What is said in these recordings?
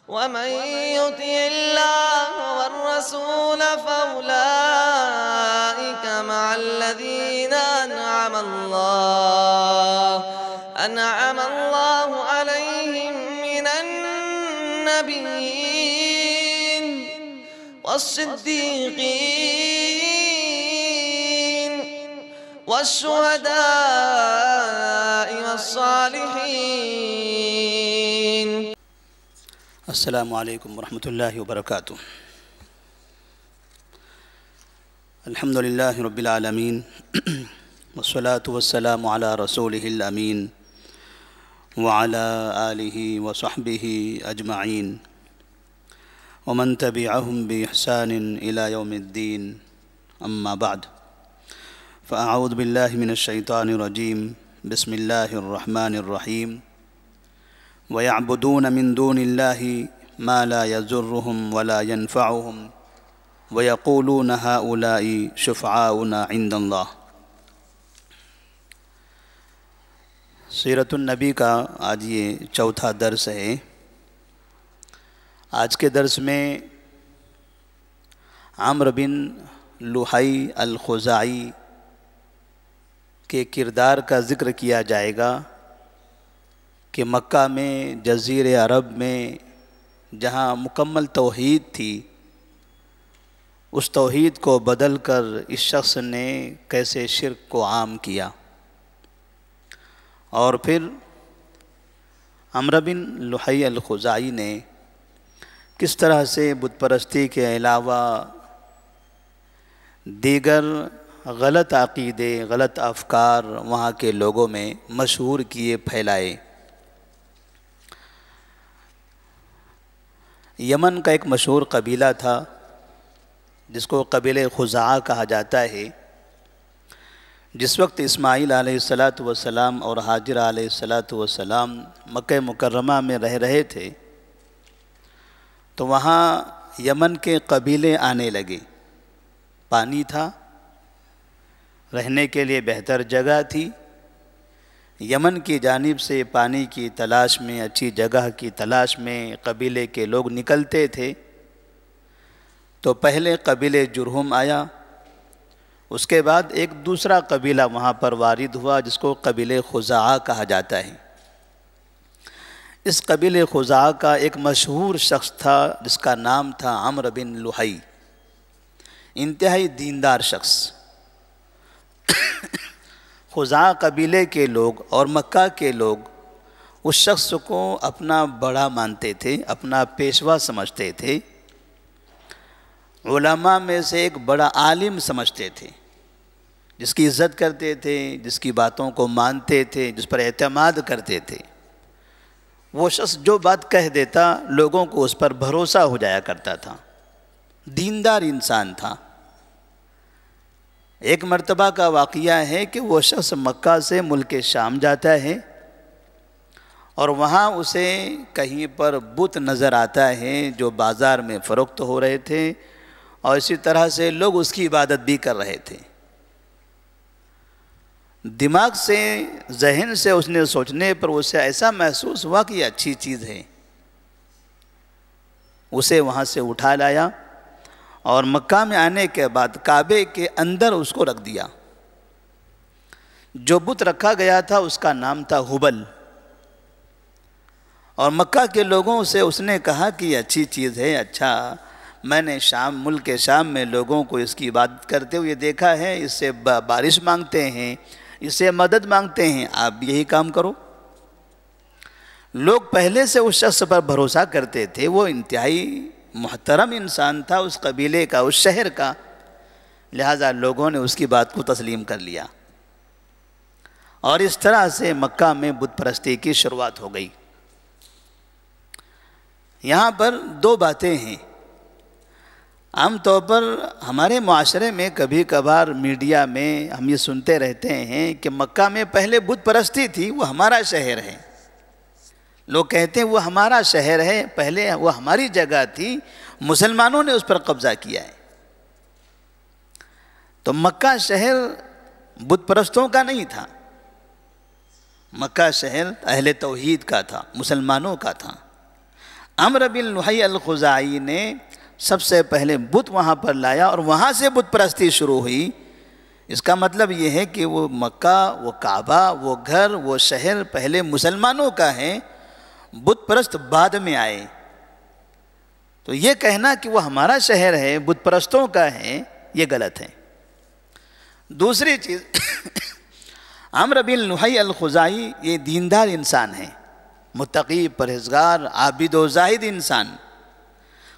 ومن يطع الله والرسول فأولئك مع الذين أنعم الله عليهم من النبيين والصديقين والشهداء والصالحين. السلام علیکم ورحمۃ اللہ وبرکاتہ. الحمد للہ رب العالمین والصلاة والسلام علی رسولہ الامین وعلی آلہ وصحبہ اجمعین ومن تبعہم بإحسان إلی یوم الدین. اما بعد فاعوذ باللہ من الشیطان الرجیم. بسم اللہ الرحمن الرحیم. وَيَعْبُدُونَ مِن دُونِ اللَّهِ مَا لَا يَضُرُّهُمْ وَلَا يَنفَعُهُمْ وَيَقُولُونَ هَؤُلَاءِ شُفَعَاؤُنَا عِندَ اللَّهِ. سیرت النبی کا آج یہ چوتھا درس ہے. آج کے درس میں عمرو بن لحی الخزاعی کے کردار کا ذکر کیا جائے گا کہ مکہ میں جزیرہ عرب میں جہاں مکمل توحید تھی، اس توحید کو بدل کر اس شخص نے کیسے شرک کو عام کیا، اور پھر عمرو بن لحی الخزاعی نے کس طرح سے بت پرستی کے علاوہ دیگر غلط عقیدے، غلط افکار وہاں کے لوگوں میں مشہور کیے، پھیلائے. یمن کا ایک مشہور قبیلہ تھا جس کو قبیلہ خزاعہ کہا جاتا ہے. جس وقت اسماعیل علیہ السلام اور ہاجر علیہ السلام مکہ مکرمہ میں رہ رہے تھے تو وہاں یمن کے قبیلے آنے لگے. پانی تھا، رہنے کے لیے بہتر جگہ تھی. یمن کی جانب سے پانی کی تلاش میں، اچھی جگہ کی تلاش میں قبیلے کے لوگ نکلتے تھے. تو پہلے قبیلے جرہم آیا، اس کے بعد ایک دوسرا قبیلہ وہاں پر وارد ہوا جس کو قبیلہ خزاعہ کہا جاتا ہے. اس قبیلہ خزاعہ کا ایک مشہور شخص تھا جس کا نام تھا عمرو بن لحی. انتہائی دیندار شخص. خزاعہ قبیلے کے لوگ اور مکہ کے لوگ اس شخص کو اپنا بڑا مانتے تھے، اپنا پیشوا سمجھتے تھے، علماء میں سے ایک بڑا عالم سمجھتے تھے، جس کی عزت کرتے تھے، جس کی باتوں کو مانتے تھے، جس پر اعتماد کرتے تھے. وہ شخص جو بات کہہ دیتا لوگوں کو اس پر بھروسہ ہو جایا کرتا تھا. دیندار انسان تھا. ایک مرتبہ کا واقعہ ہے کہ وہ شخص مکہ سے ملک شام جاتا ہے اور وہاں اسے کہیں پر بت نظر آتا ہے جو بازار میں فروخت ہو رہے تھے، اور اسی طرح سے لوگ اس کی عبادت بھی کر رہے تھے. دماغ سے، ذہن سے اس نے سوچنے پر اسے ایسا محسوس ہوا کہ یہ اچھی چیز ہے. اسے وہاں سے اٹھا لایا اور مکہ میں آنے کے بعد کعبے کے اندر اس کو رکھ دیا. جو بت رکھا گیا تھا اس کا نام تھا ہبل. اور مکہ کے لوگوں سے اس نے کہا کہ یہ اچھی چیز ہے، اچھا میں نے ملک شام میں لوگوں کو اس کی عبادت کرتے ہوئے دیکھا ہے، اس سے بارش مانگتے ہیں، اس سے مدد مانگتے ہیں، آپ یہی کام کرو. لوگ پہلے سے اس شخص پر بھروسہ کرتے تھے. وہ انتہائی محترم انسان تھا اس قبیلے کا، اس شہر کا، لہذا لوگوں نے اس کی بات کو تسلیم کر لیا. اور اس طرح سے مکہ میں بت پرستی کی شروعات ہو گئی. یہاں پر دو باتیں ہیں. عام طور پر ہمارے معاشرے میں کبھی کبھار میڈیا میں ہم یہ سنتے رہتے ہیں کہ مکہ میں پہلے بت پرستی تھی، وہ ہمارا شہر ہے. لوگ کہتے ہیں وہ ہمارا شہر ہے، پہلے وہ ہماری جگہ تھی، مسلمانوں نے اس پر قبضہ کیا ہے. تو مکہ شہر بت پرستوں کا نہیں تھا. مکہ شہر اہل توحید کا تھا، مسلمانوں کا تھا. عمرو بن لحی الخزاعی نے سب سے پہلے بت وہاں پر لایا اور وہاں سے بت پرستی شروع ہوئی۔ اس کا مطلب یہ ہے کہ وہ مکہ، وہ کعبہ، وہ گھر، وہ شہر پہلے مسلمانوں کا ہے، بت پرست بعد میں آئے۔ تو یہ کہنا کہ وہ ہمارا شہر ہے، بت پرستوں کا ہے، یہ غلط ہے۔ دوسری چیز، عمرو بن لحی الخزاعی یہ دیندار انسان ہے، متقی، پرہیزگار، عابد و زاہد انسان،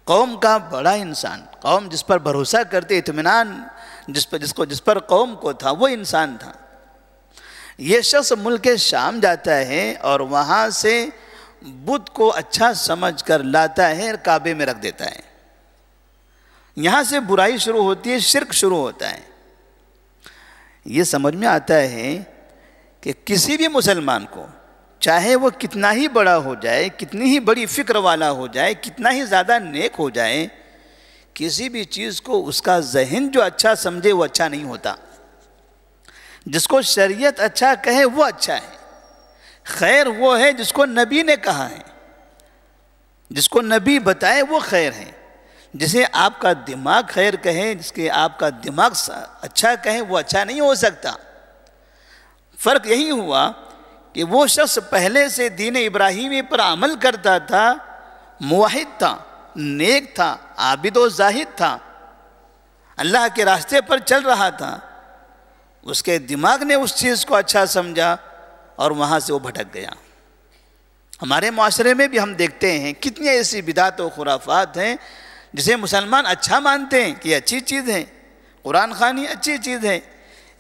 قوم کا بڑا انسان، قوم جس پر بھروسہ کرتے، اطمینان جس پر قوم کو تھا، وہ انسان تھا۔ یہ شخص ملک شام جاتا ہے اور وہاں سے بت کو اچھا سمجھ کر لاتا ہے اور کعبے میں رکھ دیتا ہے۔ یہاں سے برائی شروع ہوتی ہے، شرک شروع ہوتا ہے۔ یہ سمجھ میں آتا ہے کہ کسی بھی مسلمان کو، چاہے وہ کتنا ہی بڑا ہو جائے، کتنی ہی بڑی فکر والا ہو جائے، کتنا ہی زیادہ نیک ہو جائے، کسی بھی چیز کو اس کا ذہن جو اچھا سمجھے وہ اچھا نہیں ہوتا۔ جس کو شریعت اچھا کہے وہ اچھا ہے۔ خیر وہ ہے جس کو نبی نے کہا ہے، جس کو نبی بتائے وہ خیر ہے۔ جسے آپ کا دماغ خیر کہے، جس کے آپ کا دماغ اچھا کہے، وہ اچھا نہیں ہو سکتا۔ فرق یہی ہوا کہ وہ شخص پہلے سے دین ابراہیمی پر عمل کرتا تھا، موحد تھا، نیک تھا، عابد و زاہد تھا، اللہ کے راستے پر چل رہا تھا۔ اس کے دماغ نے اس چیز کو اچھا سمجھا اور وہاں سے وہ بھٹک گیا۔ ہمارے معاشرے میں بھی ہم دیکھتے ہیں کتنی ایسی بدعات و خرافات ہیں جسے مسلمان اچھا مانتے ہیں کہ یہ اچھی چیز ہے، قرآن خوانی اچھی چیز ہے،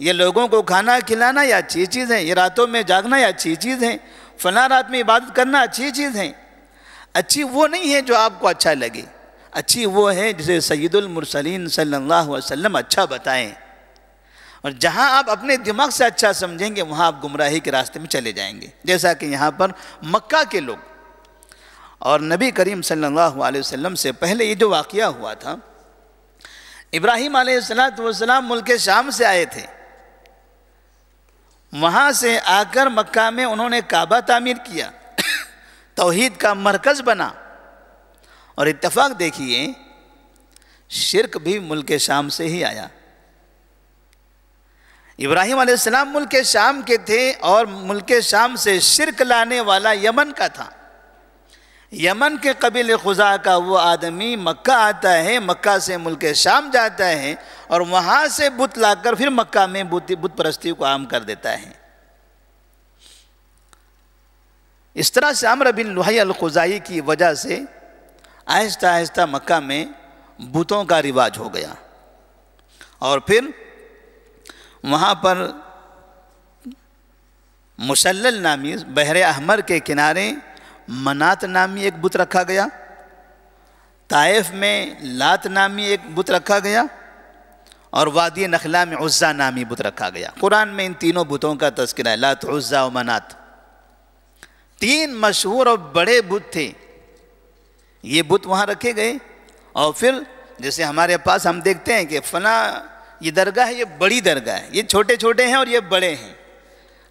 یہ لوگوں کو کھانا کھلانا یہ اچھی چیز ہے، یہ راتوں میں جاگنا یہ اچھی چیز ہے، فلاں رات میں عبادت کرنا اچھی چیز ہے۔ اچھی وہ نہیں ہے جو آپ کو اچھا لگے، اچھی وہ ہے جسے سید المرسلین صلی اللہ علیہ وسلم اچھا بتائیں۔ اور جہاں آپ اپنے دماغ سے اچھا سمجھیں گے وہاں آپ گمراہی کے راستے میں چلے جائیں گے، جیسا کہ یہاں پر مکہ کے لوگ اور نبی کریم صلی اللہ علیہ وسلم سے پہلے یہ جو واقعہ ہوا تھا، ابراہیم علیہ السلام ملک شام سے آئے تھے، وہاں سے آ کر مکہ میں انہوں نے کعبہ تعمیر کیا، توحید کا مرکز بنا۔ اور اتفاق دیکھیے، شرک بھی ملک شام سے ہی آیا۔ ابراہیم علیہ السلام ملک شام کے تھے اور ملک شام سے شرک لانے والا یمن کا تھا۔ یمن کے قبیل خزاع کا وہ آدمی مکہ آتا ہے، مکہ سے ملک شام جاتا ہے اور وہاں سے بت لا کر پھر مکہ میں بت پرستی کو عام کر دیتا ہے۔ اس طرح سے عمرو بن لحی الخزاعی کی وجہ سے آہستہ آہستہ مکہ میں بتوں کا رواج ہو گیا، اور پھر وہاں پر مشلل نامی بحر احمر کے کنارے منات نامی ایک بت رکھا گیا، طائف میں لات نامی ایک بت رکھا گیا، اور وادی نخلا میں عزا نامی بت رکھا گیا۔ قرآن میں ان تینوں بتوں کا تذکرہ ہے، لات، عزا و منات۔ تین مشہور اور بڑے بت تھے، یہ بت وہاں رکھے گئے۔ اور پھر جیسے ہمارے پاس ہم دیکھتے ہیں کہ فلاں یہ درگاہ ہے، یہ بڑی درگاہ ہے، یہ چھوٹے چھوٹے ہیں اور یہ بڑے ہیں۔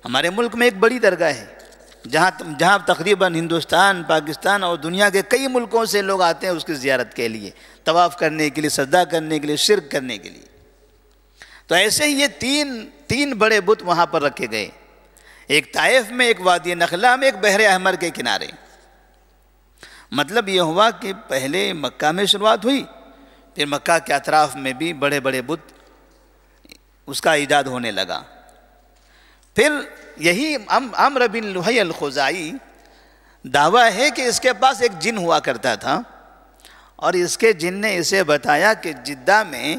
ہمارے ملک میں ایک بڑی درگاہ ہے جہاں تقریباً ہندوستان، پاکستان اور دنیا کے کئی ملکوں سے لوگ آتے ہیں اس کی زیارت کے لیے، طواف کرنے کے لیے، سجدہ کرنے کے لیے، شرک کرنے کے لیے۔ تو ایسے ہی یہ تین بڑے بت وہاں پر رکھے گئے، ایک طائف میں، ایک وادی نخلا میں، ایک بحر احمر کے کنارے۔ مطلب یہ ہوا کہ پہلے مکہ میں شروعات ہوئی، پھر مکہ کے اطراف میں بھی بڑے بڑے بت اس کا ایجاد ہونے لگا۔ پھر یہی عمرو بن لحی الخزاعی دعویٰ ہے کہ اس کے پاس ایک جن ہوا کرتا تھا، اور اس کے جن نے اسے بتایا کہ جدہ میں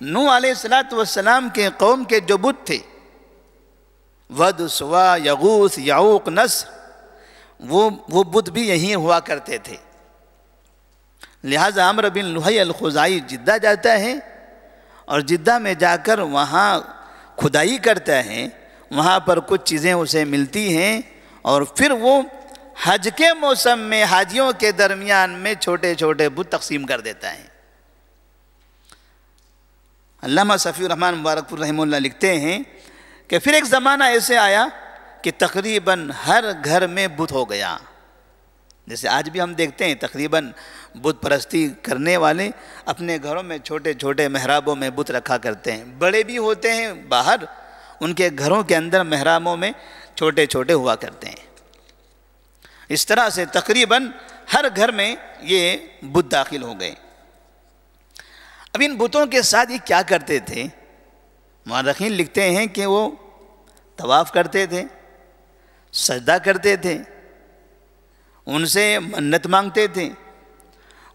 نوح علیہ السلام کے قوم کے جو بت تھے، ود، سوا، یغوث، یعوق، نصر، وہ بت بھی یہیں ہوا کرتے تھے۔ لہٰذا عمرو بن لحی الخزاعی جدہ جاتا ہے اور جدہ میں جا کر وہاں کھدائی کرتا ہے، وہاں پر کچھ چیزیں اسے ملتی ہیں، اور پھر وہ حج کے موسم میں حاجیوں کے درمیان میں چھوٹے چھوٹے بت تقسیم کر دیتا ہے۔ علامہ صفی الرحمن مبارک پور رحمہ اللہ لکھتے ہیں کہ پھر ایک زمانہ ایسے آیا کہ تقریباً ہر گھر میں بت ہو گیا، جیسے آج بھی ہم دیکھتے ہیں تقریباً بت پرستی کرنے والے اپنے گھروں میں چھوٹے چھوٹے محرابوں میں بت رکھا کرتے ہیں، بڑے بھی ہوتے ہیں باہر، ان کے گھروں کے اندر محرابوں میں چھوٹے چھوٹے ہوا کرتے ہیں۔ اس طرح سے تقریباً ہر گھر میں یہ بت داخل ہو گئے۔ اب ان بتوں کے ساتھ یہ کیا کرتے تھے؟ مورخین لکھتے ہیں کہ وہ طواف کرتے تھے، سجدہ کرتے تھے، ان سے منت مانگتے تھے،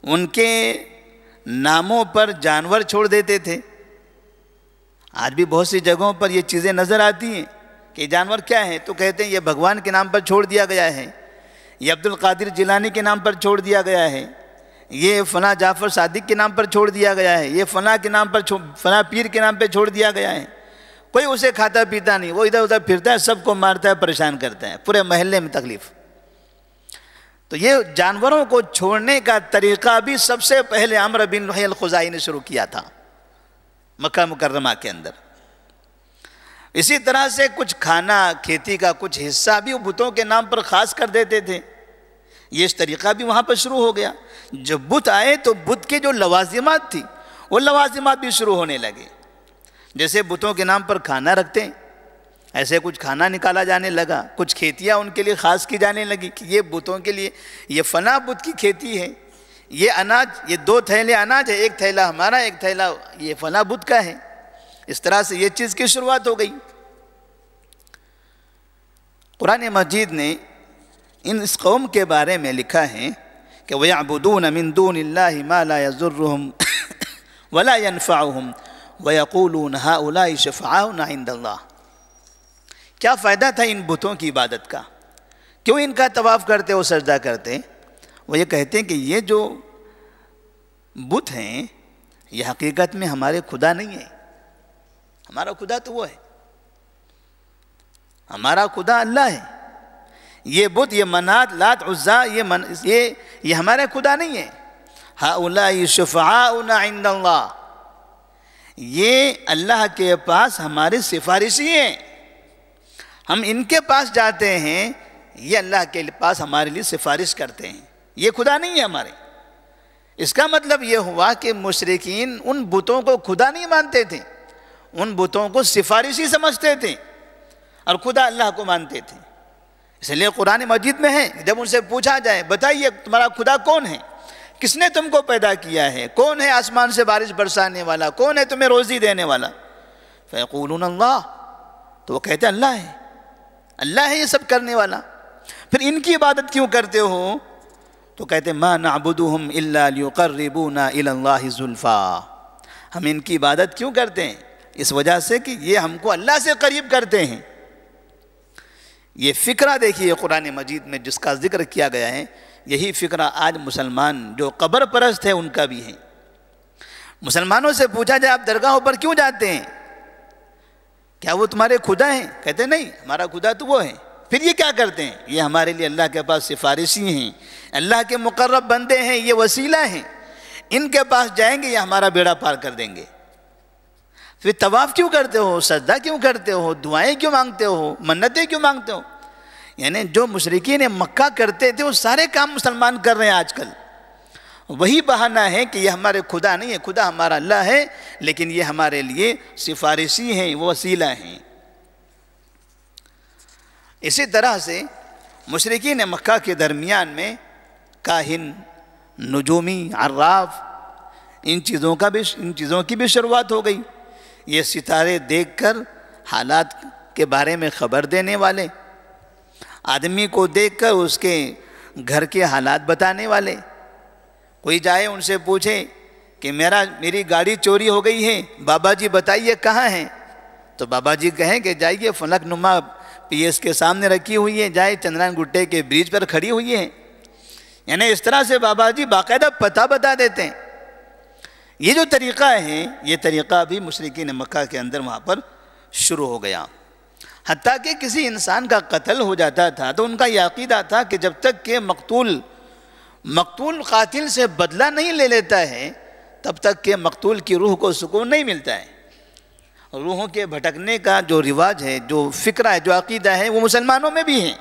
ان کے ناموں پر جانور چھوڑ دیتے تھے۔ آج بھی بہت سی جگہوں پر یہ چیزیں نظر آتی ہیں کہ جانور کیا ہے، تو کہتے ہیں یہ بھگوان کے نام پر چھوڑ دیا گیا ہے، یہ عبد القادر جیلانی کے نام پر چھوڑ دیا گیا ہے، یہ فلاں جعفر صادق کے نام پر چھوڑ دیا گیا ہے، یہ فلاں کے نام پر فلاں پیر کے نام پہ چھوڑ دیا گیا ہے۔ کوئی اسے کھاتا پیتا نہیں، وہ ادھر ادھر پھرتا ہے، سب کو مارتا ہے، پریشان کرتا ہے، پورے محلے میں تکلیف۔ تو یہ جانوروں کو چھوڑنے کا طریقہ بھی سب سے پہلے عمرو بن لحی الخزاعی نے شروع کیا تھا مکہ مکرمہ کے اندر۔ اسی طرح سے کچھ کھانا کھیتی کا کچھ حصہ بھی وہ بتوں کے نام پر خاص کر دیتے تھے۔ یہ اس طریقہ بھی وہاں پر شروع ہو گیا۔ جب بت آئے تو بت کے جو لوازمات تھی وہ لوازمات بھی شروع ہونے لگے۔ جیسے بتوں کے نام پر کھانا رکھتے ہیں، ایسے کچھ کھانا نکالا جانے لگا، کچھ کھیتیاں ان کے لیے خاص کی جانے لگی کہ یہ بتوں کے لیے یہ فلاں بت کی کھیتی ہے، یہ اناج، یہ 2 تھیلے اناج ہے، 1 تھیلا ہمارا، 1 تھیلا یہ فلاں بت کا ہے۔ اس طرح سے یہ چیز کی شروعات ہو گئی۔ قرآن مجید نے اس قوم کے بارے میں لکھا ہے کہ وَيَعْبُدُونَ مِن دُونِ اللَّهِ مَا لَا يَضُرُّهُمْ وَلَا يَنْفَعُهُمْ وَيَقُولُونَ هَؤُلَاءِ شُفَعَاؤُنَا عِندَ اللَّهِ۔ کیا فائدہ تھا ان بتوں کی عبادت کا؟ کیوں ان کا طواف کرتے اور سجدہ کرتے؟ وہ یہ کہتے ہیں کہ یہ جو بت ہیں یہ حقیقت میں ہمارے خدا نہیں ہے، ہمارا خدا تو وہ ہے، ہمارا خدا اللہ ہے۔ یہ بت، یہ منات، لات، عزا، یہ ہمارے خدا نہیں ہے۔ ہؤلاء شفعاؤنا عند اللہ، یہ اللہ کے پاس ہمارے سفارشی ہیں، ہم ان کے پاس جاتے ہیں، یہ اللہ کے پاس ہمارے لیے سفارش کرتے ہیں، یہ خدا نہیں ہے ہمارے۔ اس کا مطلب یہ ہوا کہ مشرکین ان بتوں کو خدا نہیں مانتے تھے، ان بتوں کو سفارشی سمجھتے تھے اور خدا اللہ کو مانتے تھے۔ اس لیے قرآن مجید میں ہے، جب ان سے پوچھا جائے بتائیے تمہارا خدا کون ہے، کس نے تم کو پیدا کیا ہے، کون ہے آسمان سے بارش برسانے والا، کون ہے تمہیں روزی دینے والا، فیقولون اللہ، تو وہ کہتے ہیں اللہ ہے، اللہ ہے یہ سب کرنے والا۔ پھر ان کی عبادت کیوں کرتے ہو؟ تو کہتے ہیں ما نعبدهم الا ليقربونا الى الله زلفا، ہم ان کی عبادت کیوں کرتے ہیں؟ اس وجہ سے کہ یہ ہم کو اللہ سے قریب کرتے ہیں۔ یہ فکرہ دیکھیے قرآن مجید میں جس کا ذکر کیا گیا ہے، یہی فکرہ آج مسلمان جو قبر پرست ہے ان کا بھی ہے۔ مسلمانوں سے پوچھا جائے آپ درگاہوں پر کیوں جاتے ہیں، کیا وہ تمہارے خدا ہیں؟ کہتے ہیں نہیں، ہمارا خدا تو وہ ہے۔ پھر یہ کیا کرتے ہیں؟ یہ ہمارے لیے اللہ کے پاس سفارشی ہیں، اللہ کے مقرب بندے ہیں، یہ وسیلہ ہیں، ان کے پاس جائیں گے یہ ہمارا بیڑا پار کر دیں گے۔ پھر طواف کیوں کرتے ہو، سجدہ کیوں کرتے ہو، دعائیں کیوں مانگتے ہو، منتیں کیوں مانگتے ہو؟ یعنی جو مشرکین مکہ کرتے تھے وہ سارے کام مسلمان کر رہے ہیں آج کل۔ وہی بہانہ ہے کہ یہ ہمارے خدا نہیں ہے، خدا ہمارا اللہ ہے، لیکن یہ ہمارے لیے سفارشی ہیں، وہ وسیلہ ہیں۔ اسی طرح سے مشرکین مکہ کے درمیان میں کاہن، نجومی، عراف، ان چیزوں کی بھی شروعات ہو گئی۔ یہ ستارے دیکھ کر حالات کے بارے میں خبر دینے والے، آدمی کو دیکھ کر اس کے گھر کے حالات بتانے والے۔ کوئی جائے ان سے پوچھے کہ میری گاڑی چوری ہو گئی ہے، بابا جی بتائیے کہاں ہیں؟ تو بابا جی کہیں کہ جائیے فلک نما پی ایس کے سامنے رکھی ہوئی ہے، جائے چندران گٹے کے برج پر کھڑی ہوئی ہے۔ یعنی اس طرح سے بابا جی باقاعدہ پتہ بتا دیتے ہیں۔ یہ جو طریقہ ہے، یہ طریقہ بھی مشرکین مکہ کے اندر وہاں پر شروع ہو گیا۔ حتیٰ کہ کسی انسان کا قتل ہو جاتا تھا تو ان کا یہ عقیدہ تھا کہ جب تک کہ مقتول قاتل سے بدلہ نہیں لے لیتا ہے تب تک کہ مقتول کی روح کو سکون نہیں ملتا ہے۔ روحوں کے بھٹکنے کا جو رواج ہے، جو فکرہ ہے، جو عقیدہ ہے، وہ مسلمانوں میں بھی ہے۔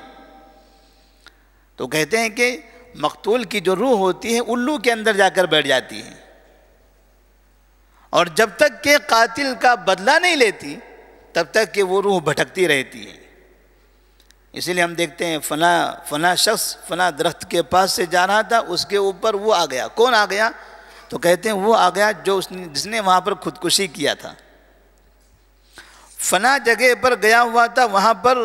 تو کہتے ہیں کہ مقتول کی جو روح ہوتی ہے الو کے اندر جا کر بیٹھ جاتی ہے، اور جب تک کہ قاتل کا بدلہ نہیں لیتی تب تک کہ وہ روح بھٹکتی رہتی ہے۔ اسی لیے ہم دیکھتے ہیں فلاں شخص فلاں درخت کے پاس سے جا رہا تھا، اس کے اوپر وہ آ گیا۔ کون آ گیا؟ تو کہتے ہیں وہ آ گیا جس نے وہاں پر خودکشی کیا تھا، فلاں جگہ پر گیا ہوا تھا، وہاں پر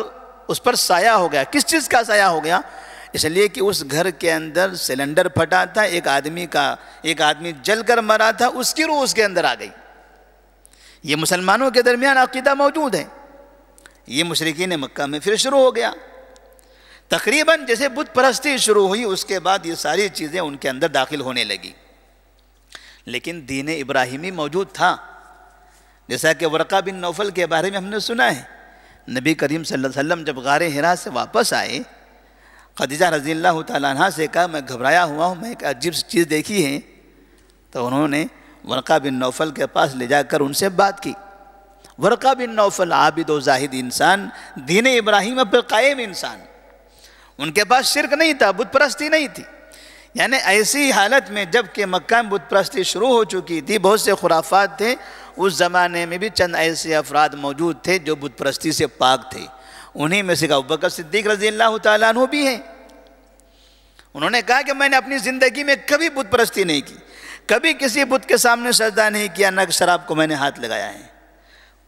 اس پر سایہ ہو گیا۔ کس چیز کا سایہ ہو گیا؟ اس لیے کہ اس گھر کے اندر سلنڈر پھٹا تھا، ایک آدمی جل کر مرا تھا، اس کی روح اس کے اندر آ گئی۔ یہ مسلمانوں کے درمیان عقیدہ موجود ہے، یہ مشرکین مکہ میں پھر شروع ہو گیا۔ تقریباً جیسے بت پرستی شروع ہوئی اس کے بعد یہ ساری چیزیں ان کے اندر داخل ہونے لگی، لیکن دین ابراہیمی موجود تھا۔ جیسا کہ ورقہ بن نوفل کے بارے میں ہم نے سنا ہے، نبی کریم صلی اللہ علیہ وسلم جب غار حرا سے واپس آئے، خدیجہ رضی اللہ تعالیٰ عنہ سے کہا میں گھبرایا ہوا ہوں، میں ایک عجیب چیز دیکھی ہے۔ تو انہوں نے ورقہ بن نوفل کے پاس لے جا کر ان سے بات کی۔ ورقہ بن نوفل عابد و زاہد انسان، دین ابراہیم پر قائم انسان، ان کے پاس شرک نہیں تھا، بت پرستی نہیں تھی۔ یعنی ایسی حالت میں جب کہ مکہ میں بت پرستی شروع ہو چکی تھی، بہت سے خرافات تھے، اس زمانے میں بھی چند ایسے افراد موجود تھے جو بت پرستی سے پاک تھے۔ انہی میں سے ابوبکر صدیق رضی اللہ تعالیٰ عنہ بھی ہیں۔ انہوں نے کہا کہ میں نے اپنی زندگی میں کبھی بت پرستی نہیں کی، کبھی کسی بت کے سامنے سجدہ نہیں کیا، نہ شراب کو میں نے ہاتھ لگایا ہے۔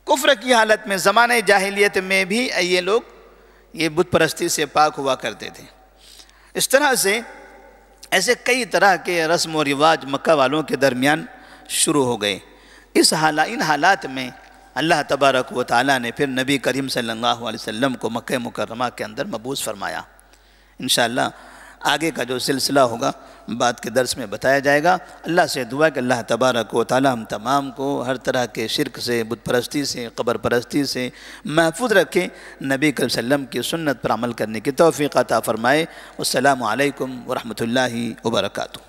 کفر کی حالت میں زمانہ جاہلیت میں بھی یہ لوگ یہ بت پرستی سے پاک ہوا کرتے تھے۔ اس طرح سے ایسے کئی طرح کے رسم و رواج مکہ والوں کے درمیان شروع ہو گئے۔ ان حالات میں اللہ تبارک و تعالیٰ نے پھر نبی کریم صلی اللہ علیہ وسلم کو مکہ مکرمہ کے اندر مبعوث فرمایا۔ انشاءاللہ آگے کا جو سلسلہ ہوگا بعد کے درس میں بتایا جائے گا۔ اللہ سے دعا کہ اللہ تبارک و تعالیٰ ہم تمام کو ہر طرح کے شرک سے، بت پرستی سے، قبر پرستی سے محفوظ رکھے، نبی کریم صلی اللہ علیہ وسلم کی سنت پر عمل کرنے کی توفیق عطا فرمائے۔ السلام علیکم ورحمۃ اللہ وبرکاتہ۔